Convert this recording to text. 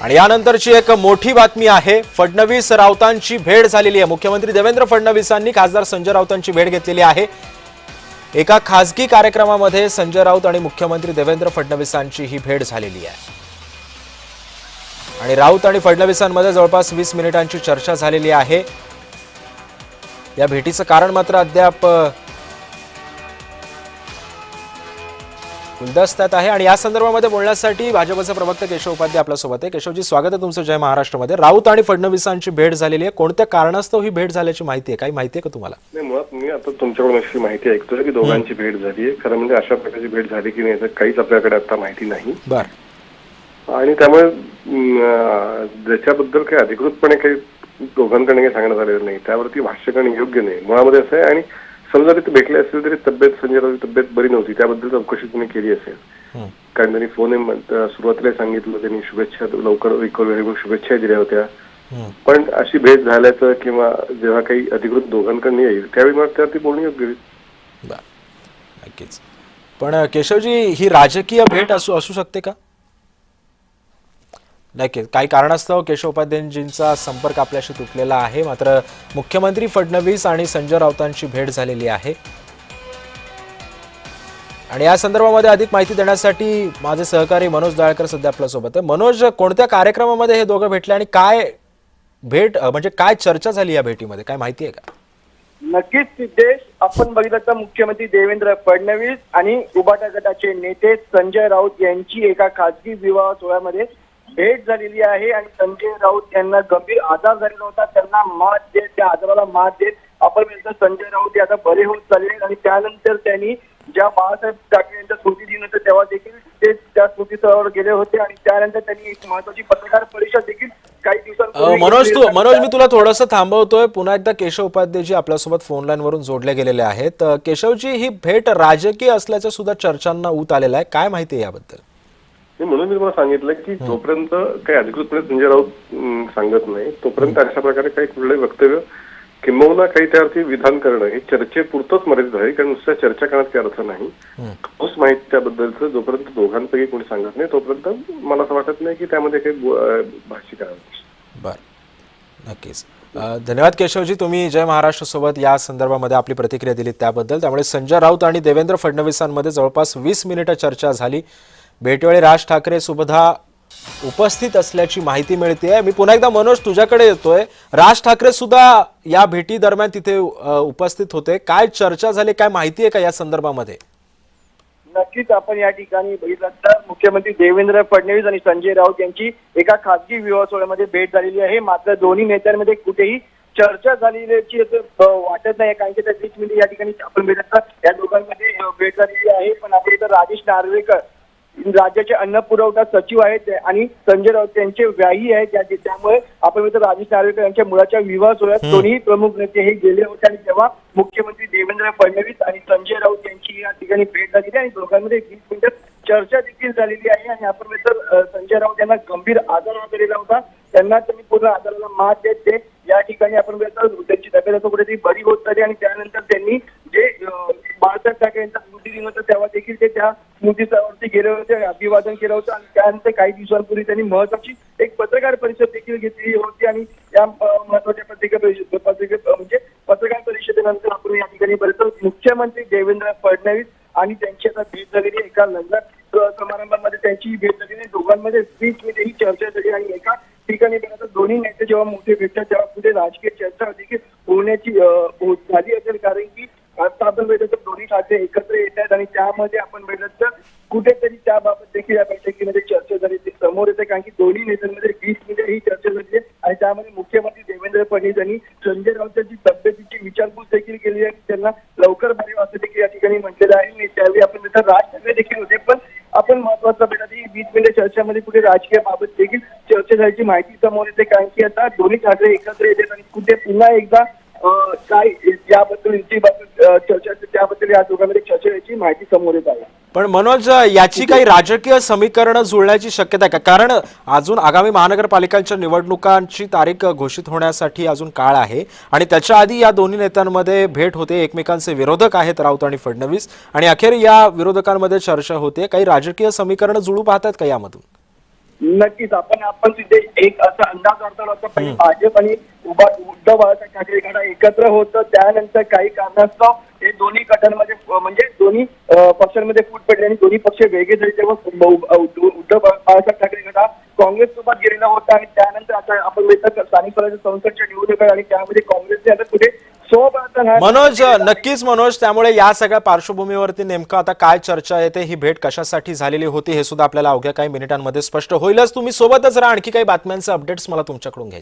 आणि यानंतरची एक मोठी बातमी आहे। फडणवीस राऊतांची भेट झालेली आहे। मुख्यमंत्री देवेंद्र फडणवीसांनी खासदार संजय राऊतांची भेट घेतलेली आहे। एका खासगी कार्यक्रमामध्ये संजय राऊत आणि मुख्यमंत्री देवेंद्र फडणवीसांची ही भेट झालेली आहे। आणि राऊत आणि फडणवीसांमध्ये जवळपास 20 मिनिटांची चर्चा झालेली आहे। या भेटीचं कारण मात्र अद्याप गुलदस्त्यात आहे। आणि या संदर्भामध्ये बोलण्यासाठी भाजपचे प्रवक्ते केशव उपाध्याय आपल्या सोबत आहे। केशवजी, स्वागत आहे तुमचं जय महाराष्ट्रमध्ये। राऊत आणि फडणवीसांची भेट झालेली आहे, कोणत्या कारणास्तव ही भेट झाल्याची माहिती आहे? काही माहिती आहे का तुम्हाला? नाही, मुळात मी आता तुमच्याकडून अशी माहिती ऐकतोय की दोघांची भेट झाली आहे। खरं म्हणजे अशा प्रकारची भेट झाली की नाही याचं काहीच आपल्याकडे आता माहिती नाही। बरं। आणि त्यामुळे ज्याच्याबद्दल काही अधिकृतपणे काही दोघांकडे काही सांगण्यात आलेलं नाही, त्यावरती भाष्य करणे योग्य नाही मुळामध्ये असं आहे। आणि समजा तिथे भेटले असेल तरी संजय राऊतची तब्येत बरी नव्हती, त्याबद्दल चौकशी तुम्ही केली असेल। कारण त्यांनी फोन सुरुवातीला सांगितलं, त्यांनी शुभेच्छा लवकर रिकव्हरी म्हणून शुभेच्छा दिल्या होत्या। पण अशी भेट झाल्याचं किंवा जेव्हा काही अधिकृत दोघांकडून येईल त्यावेळी मग त्यावरती बोलणं योग्य होईल। नक्कीच। पण केशवजी, ही राजकीय भेट असू शकते का? नक्कीच काही कारणास्तव केशव उपाध्यायांजींचा संपर्क आपल्याशी तुटलेला आहे। मात्र मुख्यमंत्री फडणवीस आणि संजय राऊतांची भेट झालेली आहे। आणि या संदर्भामध्ये अधिक माहिती देण्यासाठी माझे सहकारी मनोज दाळकर सध्या आपल्या सोबत आहे। मनोज, कोणत्या कार्यक्रमामध्ये हे दोघं भेटले आणि काय भेट म्हणजे काय चर्चा झाली या भेटीमध्ये, काय माहिती आहे का? नक्कीच सिद्धेश, आपण बघितलं तर मुख्यमंत्री देवेंद्र फडणवीस आणि उबाटा गटाचे नेते संजय राऊत यांची एका खासगी विवाह सोहळ्यामध्ये भेट झालेली आहे। आणि संजय राऊत यांना गंभीर आजार झालेला होता, त्यांना मात देत, त्या आजाराला मात देत आपण म्हणतो संजय राऊत हे आता बरे होत चालले। आणि त्यानंतर त्यांनी ज्या बाळासाहेब ठाकरे यांचा स्मृती दिन होता तेव्हा देखील ते त्या स्मृतीस्थळावर गेले होते। आणि त्यानंतर त्यांनी एक महत्त्वाची पत्रकार परिषद देखील काही दिवसांपूर्वी मनोज मी तुला थोडंसं थांबवतोय। पुन्हा एकदा केशव उपाध्यायजी आपल्यासोबत फोन लाईन वरून जोडले गेलेले आहेत। केशवजी, ही भेट राजकीय असल्याच्या सुद्धा चर्चांना ऊत आलेला आहे, काय माहिती आहे याबद्दल? म्हणून मी तुम्हाला सांगितलं की जोपर्यंत काही अधिकृतपणे संजय राऊत सांगत नाही तोपर्यंत अशा प्रकारे काही कुठलंही वक्तव्य किंबहुना काही त्यावरती विधान करणं हे चर्चेपुरतंच मर्यादित आहे। कारण नुसत्या चर्चा करण्यात काही अर्थ नाही। ठोस माहिती त्याबद्दलचं जोपर्यंत दोघांपैकी कोणी सांगत नाही तोपर्यंत मला असं वाटत नाही की त्यामध्ये काही भाष्य करावं। बरं, नक्कीच। धन्यवाद केशवजी, तुम्ही जय महाराष्ट्र सोबत या संदर्भामध्ये आपली प्रतिक्रिया दिली त्याबद्दल। त्यामुळे संजय राऊत आणि देवेंद्र फडणवीसांमध्ये जवळपास 20 मिनिटं चर्चा झाली। भेटीवेळी राज ठाकरे सुभधा उपस्थित असल्याची माहिती मिळते। मी पुन्हा एकदा मनोज तुझ्याकडे येतोय। राज ठाकरे सुद्धा या भेटी दरम्यान तिथे उपस्थित होते, काय चर्चा झाली, काय माहिती आहे का या संदर्भामध्ये? नक्कीच आपण या ठिकाणी बघितलं तर मुख्यमंत्री देवेंद्र फडणवीस आणि संजय राऊत यांची एका खासगी विवाह सोहळ्यामध्ये भेट झालेली आहे। मात्र दोन्ही नेत्यांमध्ये कुठेही चर्चा झालेली वाटत नाही, कारण की त्या 20 मिनिट या ठिकाणी आपण भेटत या दोघांमध्ये भेट झालेली आहे। पण आपण इथं राजेश नार्वेकर राज्याचे अन्न पुरवठा सचिव आहेत आणि संजय राऊत यांचे व्याही आहेत, त्यामुळे आपण इथं राजेश नार्वेकर यांच्या मुलाच्या विवाह सोहळ्यात दोन्ही प्रमुख नेते हे गेले होते। आणि तेव्हा मुख्यमंत्री देवेंद्र फडणवीस आणि संजय राऊत यांची या ठिकाणी भेट झालेली आणि दोघांमध्ये 20 मिनिटं चर्चा देखील झालेली आहे। आणि आपण तर संजय राऊत यांना गंभीर आजार झालेला होता, त्यांना त्यांनी पूर्ण आजाराला मात देत ते या ठिकाणी आपण त्यांची तब्येत कुठेतरी बरी होत चालली। आणि त्यानंतर त्यांनी जे बाळासाहेब ठाकरे यांचा स्मृती दिन होता तेव्हा देखील ते त्या स्मृतीस्थळावरती गेले होते, अभिवादन केलं होतं। आणि त्यानंतर काही दिवसांपूर्वी त्यांनी महत्वाची एक पत्रकार परिषद देखील घेतली होती। आणि या महत्वाच्या पत्रकार परिषदेनंतर आपण या ठिकाणी बरेच मुख्यमंत्री देवेंद्र फडणवीस आणि त्यांची आता भेट झालेली एका लग्न समारंभामध्ये त्यांची भेट झालेली। दोघांमध्ये 20 मिनिटे ही चर्चा झाली। आणि एका ठिकाणी दोन्ही नेते जेव्हा मोठे भेटतात तेव्हा पुढे राजकीय चर्चा देखील होण्याची झाली असेल, कारण की आता आपण बघितलं तर दोन्ही ठाकरे एकत्र येत आहेत। आणि त्यामध्ये आपण बघितलं तर कुठेतरी त्याबाबत देखील या बैठकीमध्ये चर्चा झाली ती समोर येते, कारण की दोन्ही नेत्यांमध्ये 20 मिनिटे ही चर्चा झाली आहे। आणि त्यामध्ये मुख्यमंत्री देवेंद्र फडणवीस यांनी संजय राऊतांची तब्येतीची विचारपूस देखील केली आहे, त्यांना लवकर बरे व्हावे असं देखील या ठिकाणी म्हटलेलं आहे। आणि त्यावेळी आपण राज ठाकरे देखील होते, पण आपण महत्वाचं भेटत ही 20 मिनिटे चर्चामध्ये कुठे राजकीय बाबत देखील चर्चा झाल्याची माहिती समोर येते, कारण की आता दोन्ही ठाकरे एकत्र येतात आणि कुठे पुन्हा एकदा काय याबद्दल चर्चा त्याबद्दल या दोघांमध्ये चर्चा याची माहिती समोर येत आहे। पण मनोज, याची काही राजकीय समीकरणं जुळण्याची शक्यता आहे का? कारण अजून आगामी महानगरपालिकांच्या निवडणुकांची तारीख घोषित होण्यासाठी अजून काळ आहे आणि त्याच्या आधी या दोन्ही नेत्यांमध्ये भेट होते, एकमेकांचे विरोधक आहेत राऊत आणि फडणवीस, आणि अखेर या विरोधकांमध्ये चर्चा होते। काही राजकीय समीकरणं जुळू पाहतात का यामधून? नक्कीच आपण तिथे एक असा अंदाज वर्तवला होता. पण भाजप आणि उद्धव बाळासाहेब ठाकरे गट एकत्र होतं, त्यानंतर काही कारणास्तव हे दोन्ही गटांमध्ये म्हणजे दोन्ही पक्षांमध्ये फूट पडली आणि दोन्ही पक्ष वेगळे झाले. तेव्हा उद्धव बाळासाहेब ठाकरे गट हा काँग्रेस सोबत गेलेला होता आणि त्यानंतर आता आपण बघितलं स्थानिक स्वराज्य संस्थांच्या निवडणुका आणि त्यामध्ये काँग्रेसने आता कुठे मनोज, नक्कीच मनोज, त्यामुळे या सगळ्या पार्श्वभूमीवरती नेमकं आता काय चर्चा येते, ही भेट कशासाठी झालेली होती हे सुद्धा आपल्याला अवघ्या काही मिनिटांमध्ये स्पष्ट होईलच. तुम्ही सोबतच राहा, आणखी काही बातम्यांचे अपडेट्स मला तुमच्याकडून घ्यायचे.